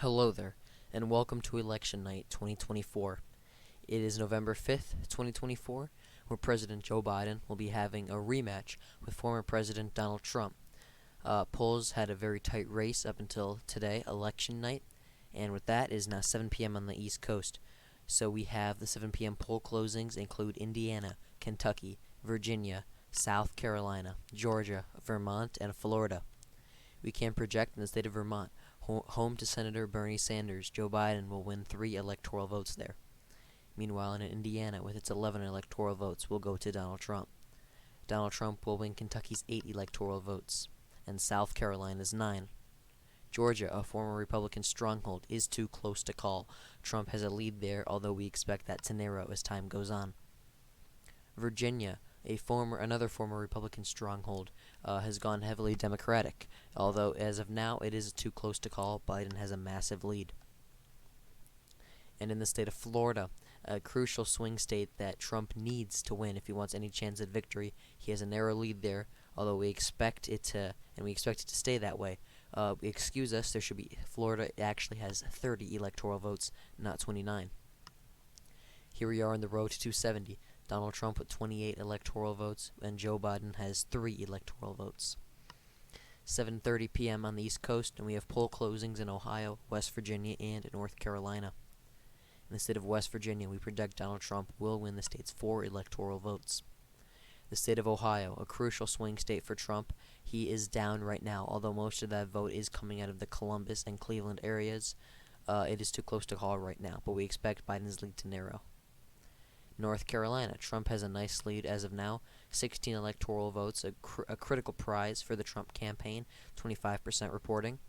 Hello there, and welcome to Election Night 2024. It is November 5th, 2024, where President Joe Biden will be having a rematch with former President Donald Trump. Polls had a very tight race up until today, Election Night, and with that, it is now 7 p.m. on the East Coast. So we have the 7 p.m. poll closings include Indiana, Kentucky, Virginia, South Carolina, Georgia, Vermont, and Florida. We can project in the state of Vermont, home to Senator Bernie Sanders, Joe Biden will win 3 electoral votes there. Meanwhile, in Indiana, with its 11 electoral votes, will go to Donald Trump. Donald Trump will win Kentucky's 8 electoral votes, and South Carolina's 9. Georgia, a former Republican stronghold, is too close to call. Trump has a lead there, although we expect that to narrow as time goes on. Virginia, another former Republican stronghold, has gone heavily Democratic, although as of now it is too close to call. Biden has a massive lead. And in the state of Florida, a crucial swing state that Trump needs to win if he wants any chance at victory, he has a narrow lead there, although we expect it to stay that way. Excuse us, Florida actually has 30 electoral votes, not 29. Here we are on the road to 270. Donald Trump with 28 electoral votes, and Joe Biden has 3 electoral votes. 7:30 p.m. on the East Coast, and we have poll closings in Ohio, West Virginia, and North Carolina. In the state of West Virginia, we predict Donald Trump will win the state's 4 electoral votes. The state of Ohio, a crucial swing state for Trump, he is down right now, although most of that vote is coming out of the Columbus and Cleveland areas. It is too close to call right now, but we expect Biden's lead to narrow. North Carolina, Trump has a nice lead as of now, 16 electoral votes, a critical prize for the Trump campaign, 25% reporting.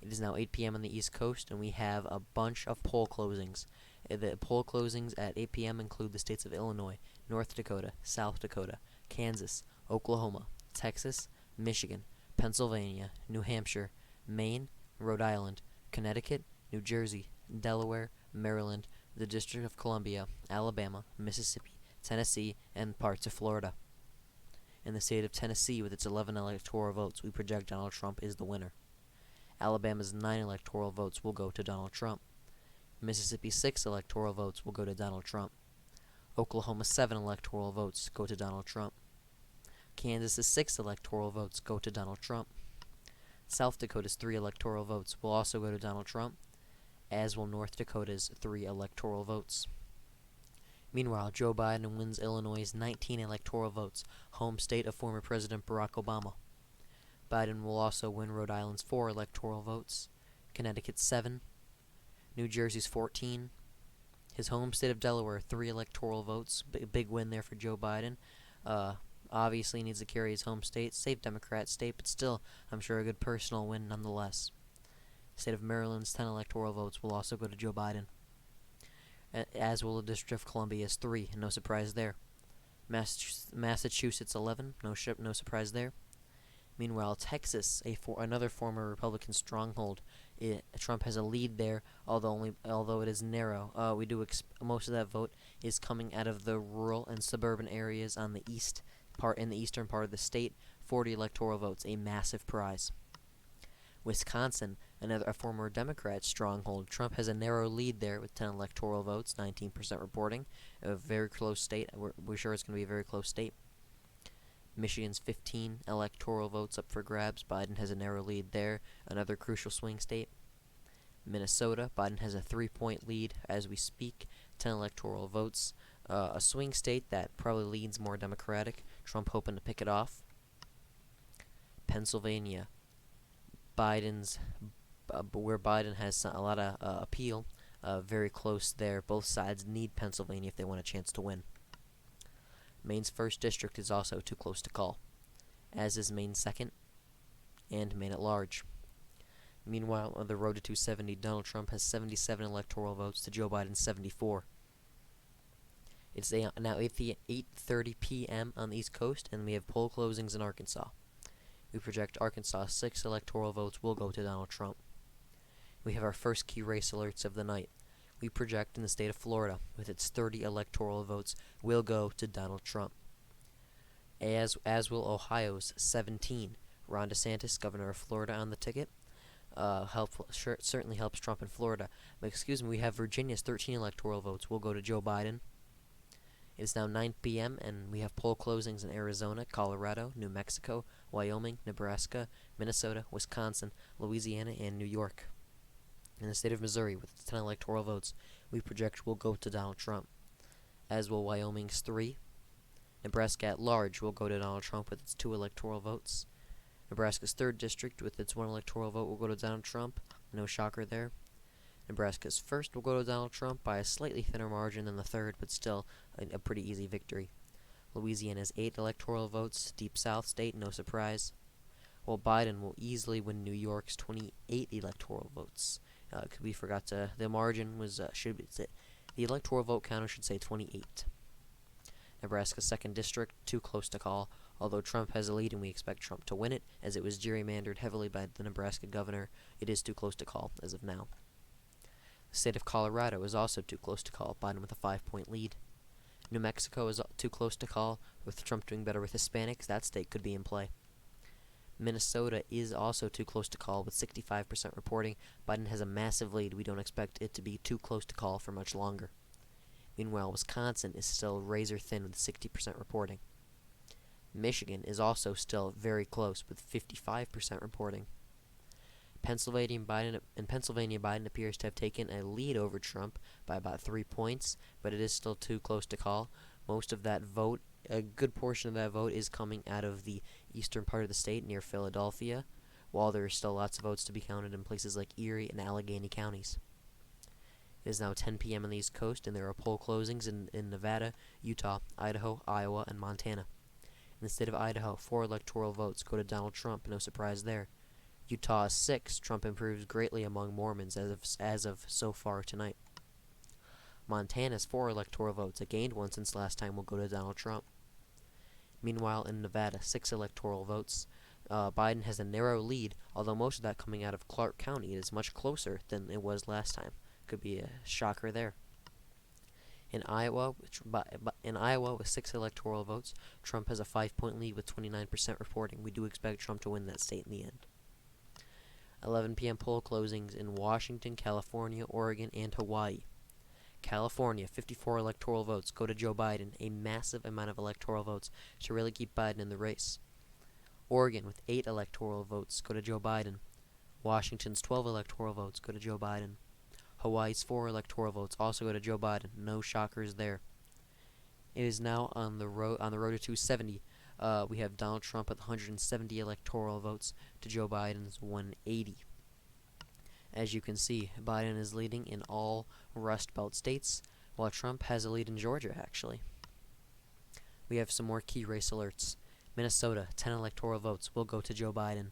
It is now 8 p.m. on the East Coast, and we have a bunch of poll closings. The poll closings at 8 p.m. include the states of Illinois, North Dakota, South Dakota, Kansas, Oklahoma, Texas, Michigan, Pennsylvania, New Hampshire, Maine, Rhode Island, Connecticut, New Jersey, Delaware, Maryland, the District of Columbia, Alabama, Mississippi, Tennessee, and parts of Florida. In the state of Tennessee, with its 11 electoral votes, we project Donald Trump is the winner. Alabama's 9 electoral votes will go to Donald Trump. Mississippi's 6 electoral votes will go to Donald Trump. Oklahoma's 7 electoral votes go to Donald Trump. Kansas's 6 electoral votes go to Donald Trump. South Dakota's 3 electoral votes will also go to Donald Trump, as will North Dakota's 3 electoral votes. Meanwhile, Joe Biden wins Illinois' 19 electoral votes, home state of former President Barack Obama. Biden will also win Rhode Island's 4 electoral votes, Connecticut's 7, New Jersey's 14, his home state of Delaware 3 electoral votes, big win there for Joe Biden. Obviously needs to carry his home state, safe Democrat state, but still, I'm sure a good personal win nonetheless. State of Maryland's 10 electoral votes will also go to Joe Biden, as will the District of Columbia's 3, no surprise there. Massachusetts 11, no surprise there. Meanwhile, Texas, another former Republican stronghold, Trump has a lead there, although it is narrow. Most of that vote is coming out of the rural and suburban areas on the in the eastern part of the state. 40 electoral votes, a massive prize. Wisconsin, a former Democrat stronghold. Trump has a narrow lead there with 10 electoral votes, 19% reporting. A very close state. We're sure it's going to be a very close state. Michigan's 15 electoral votes up for grabs. Biden has a narrow lead there, another crucial swing state. Minnesota, Biden has a 3-point lead as we speak, 10 electoral votes. A swing state that probably leans more Democratic. Trump hoping to pick it off. Pennsylvania, where Biden has a lot of appeal, very close there. Both sides need Pennsylvania if they want a chance to win. Maine's 1st district is also too close to call, as is Maine's 2nd and Maine at large. Meanwhile, on the road to 270, Donald Trump has 77 electoral votes to Joe Biden's 74. It's now 8:30 p.m. on the East Coast, and we have poll closings in Arkansas. We project Arkansas' 6 electoral votes will go to Donald Trump. We have our first key race alerts of the night. We project in the state of Florida, with its 30 electoral votes, will go to Donald Trump. As will Ohio's 17. Ron DeSantis, governor of Florida, on the ticket. certainly helps Trump in Florida. But excuse me, we have Virginia's 13 electoral votes will go to Joe Biden. It is now 9 p.m. and we have poll closings in Arizona, Colorado, New Mexico, Wyoming, Nebraska, Minnesota, Wisconsin, Louisiana, and New York. In the state of Missouri, with 10 electoral votes, we project will go to Donald Trump, as will Wyoming's 3. Nebraska at large will go to Donald Trump with its 2 electoral votes. Nebraska's 3rd district with its 1 electoral vote will go to Donald Trump. No shocker there. Nebraska's 1st will go to Donald Trump by a slightly thinner margin than the 3rd, but still a pretty easy victory. Louisiana's 8 electoral votes, Deep South state, no surprise. While Biden will easily win New York's 28 electoral votes. We forgot to, the margin was, the electoral vote counter should say 28. Nebraska's 2nd district, too close to call, although Trump has a lead and we expect Trump to win it, as it was gerrymandered heavily by the Nebraska governor. It is too close to call as of now. The state of Colorado is also too close to call, Biden with a 5-point lead. New Mexico is too close to call, with Trump doing better with Hispanics. That state could be in play. Minnesota is also too close to call with 65% reporting. Biden has a massive lead. We don't expect it to be too close to call for much longer. Meanwhile, Wisconsin is still razor thin with 60% reporting. Michigan is also still very close with 55% reporting. Pennsylvania, Biden appears to have taken a lead over Trump by about 3 points, but it is still too close to call. Most of that vote, a good portion of that vote, is coming out of the eastern part of the state near Philadelphia, while there are still lots of votes to be counted in places like Erie and Allegheny counties. It is now 10 p.m. on the East Coast, and there are poll closings in Nevada, Utah, Idaho, Iowa, and Montana. In the state of Idaho, 4 electoral votes go to Donald Trump, no surprise there. Utah 6, Trump improves greatly among Mormons as of so far tonight. Montana's 4 electoral votes, a gained one since last time, will go to Donald Trump. Meanwhile, in Nevada, 6 electoral votes. Biden has a narrow lead, although most of that coming out of Clark County. It is much closer than it was last time. Could be a shocker there. In Iowa, with 6 electoral votes, Trump has a 5-point lead with 29% reporting. We do expect Trump to win that state in the end. 11 p.m. poll closings in Washington, California, Oregon, and Hawaii. California, 54 electoral votes go to Joe Biden, a massive amount of electoral votes to really keep Biden in the race. Oregon, with 8 electoral votes, go to Joe Biden. Washington's 12 electoral votes go to Joe Biden. Hawaii's 4 electoral votes also go to Joe Biden. No shockers there. It is now on the road to 270. We have Donald Trump with 170 electoral votes to Joe Biden's 180. As you can see, Biden is leading in all Rust Belt states, while Trump has a lead in Georgia, actually. We have some more key race alerts. Minnesota, 10 electoral votes will go to Joe Biden.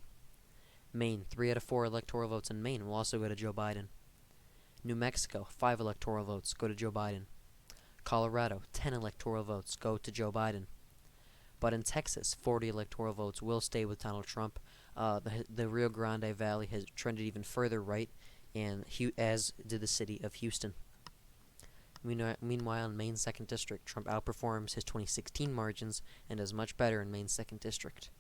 Maine, 3 out of 4 electoral votes in Maine will also go to Joe Biden. New Mexico, 5 electoral votes go to Joe Biden. Colorado, 10 electoral votes go to Joe Biden. But in Texas, 40 electoral votes will stay with Donald Trump. The Rio Grande Valley has trended even further right, and as did the city of Houston. Meanwhile, in Maine's 2nd District, Trump outperforms his 2016 margins and does much better in Maine's 2nd District.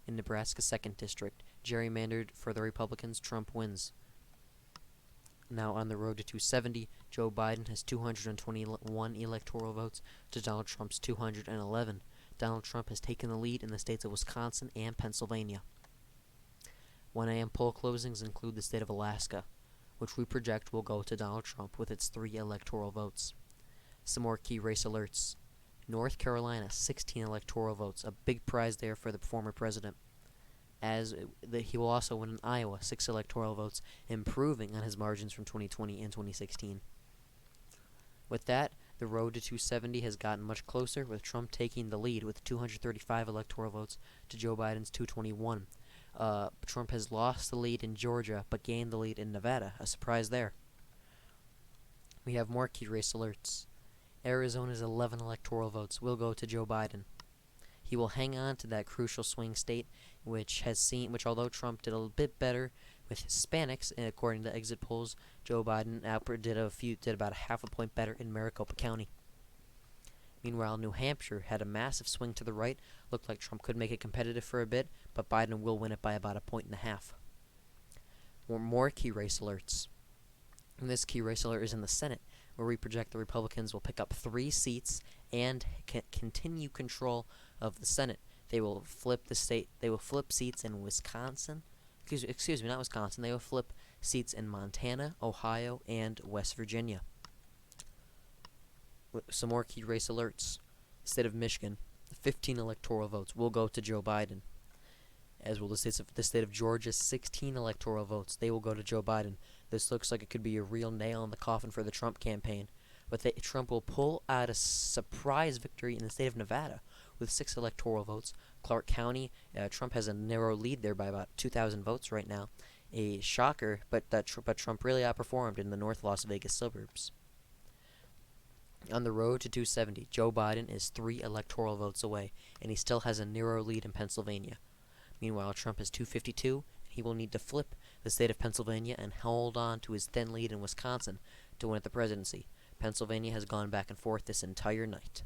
In Nebraska's 2nd District, gerrymandered for the Republicans, Trump wins. Now on the road to 270, Joe Biden has 221 electoral votes to Donald Trump's 211. Donald Trump has taken the lead in the states of Wisconsin and Pennsylvania. 1 a.m. poll closings include the state of Alaska, which we project will go to Donald Trump with its 3 electoral votes. Some more key race alerts. North Carolina, 16 electoral votes, a big prize there for the former president. He will also win in Iowa, 6 electoral votes, improving on his margins from 2020 and 2016. With that, the road to 270 has gotten much closer, with Trump taking the lead with 235 electoral votes to Joe Biden's 221. Trump has lost the lead in Georgia, but gained the lead in Nevada. A surprise there. We have more key race alerts. Arizona's 11 electoral votes will go to Joe Biden. He will hang on to that crucial swing state, which although Trump did a bit better with Hispanics, according to exit polls, Joe Biden did about a half a point better in Maricopa County. Meanwhile, New Hampshire had a massive swing to the right. Looked like Trump could make it competitive for a bit, but Biden will win it by about 1.5 points. more key race alerts. And this key race alert is in the Senate, where we project the Republicans will pick up 3 seats and continue control of the Senate. They will flip seats in Wisconsin. Excuse me, not Wisconsin. They will flip seats in Montana, Ohio, and West Virginia. Some more key race alerts. State of Michigan, 15 electoral votes will go to Joe Biden. As will the state of Georgia, 16 electoral votes. They will go to Joe Biden. This looks like it could be a real nail in the coffin for the Trump campaign. But Trump will pull out a surprise victory in the state of Nevada with 6 electoral votes. Clark County, Trump has a narrow lead there by about 2,000 votes right now. A shocker, but Trump really outperformed in the North Las Vegas suburbs. On the road to 270, Joe Biden is 3 electoral votes away, and he still has a narrow lead in Pennsylvania. Meanwhile, Trump is 252. He will need to flip the state of Pennsylvania and hold on to his thin lead in Wisconsin to win at the presidency. Pennsylvania has gone back and forth this entire night.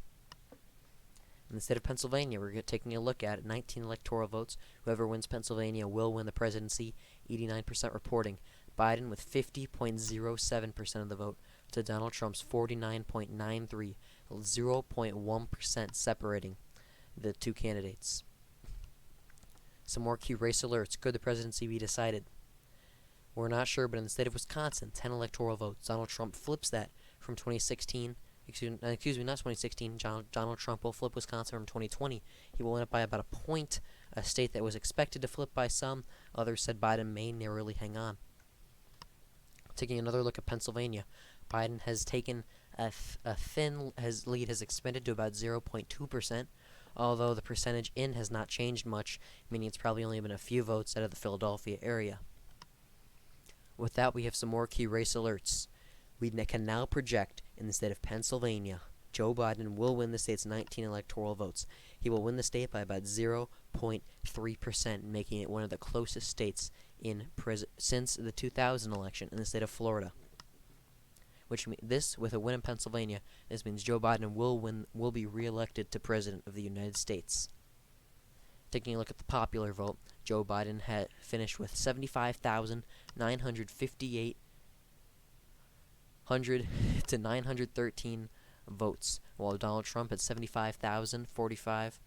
In the state of Pennsylvania, we're taking a look at 19 electoral votes. Whoever wins Pennsylvania will win the presidency. 89% reporting. Biden with 50.07% of the vote to Donald Trump's 49.93, 0.1% separating the two candidates. Some more key race alerts. Could the presidency be decided? We're not sure, but in the state of Wisconsin, 10 electoral votes. Donald Trump flips that from 2016. Excuse me, not 2016. Donald Trump will flip Wisconsin from 2020. He will win it by about a point, a state that was expected to flip by some. Others said Biden may narrowly hang on. Taking another look at Pennsylvania, Biden has taken his lead has expanded to about 0.2%, although the percentage in has not changed much, meaning it's probably only been a few votes out of the Philadelphia area. With that, we have some more key race alerts. We can now project in the state of Pennsylvania, Joe Biden will win the state's 19 electoral votes. He will win the state by about 0.3%, making it one of the closest states since the 2000 election in the state of Florida. Which with a win in Pennsylvania, this means Joe Biden will be reelected to President of the United States. Taking a look at the popular vote, Joe Biden had finished with 75,958 to 913 votes, while Donald Trump had 75,045.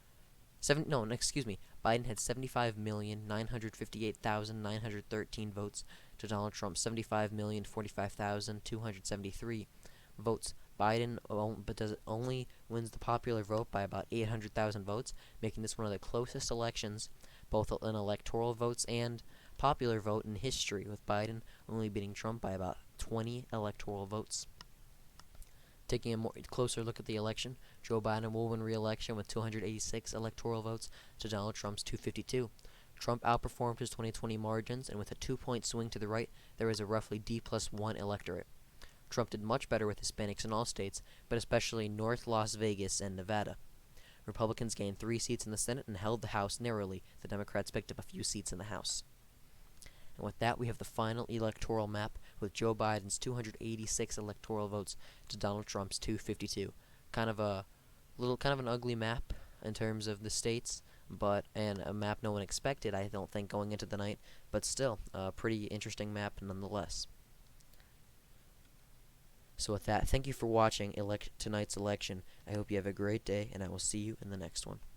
Biden had 75,958,913 votes to Donald Trump's 75,045,273 votes. Biden only wins the popular vote by about 800,000 votes, making this one of the closest elections, both in electoral votes and popular vote in history, with Biden only beating Trump by about 20 electoral votes. Taking a closer look at the election, Joe Biden will win re-election with 286 electoral votes to Donald Trump's 252. Trump outperformed his 2020 margins, and with a 2-point swing to the right, there is a roughly D+1 electorate. Trump did much better with Hispanics in all states, but especially North Las Vegas and Nevada. Republicans gained 3 seats in the Senate and held the House narrowly. The Democrats picked up a few seats in the House. And with that, we have the final electoral map with Joe Biden's 286 electoral votes to Donald Trump's 252. Kind of an ugly map in terms of the states, and a map no one expected, I don't think, going into the night, but still a pretty interesting map nonetheless. So with that, thank you for watching tonight's election. I hope you have a great day, and I will see you in the next one.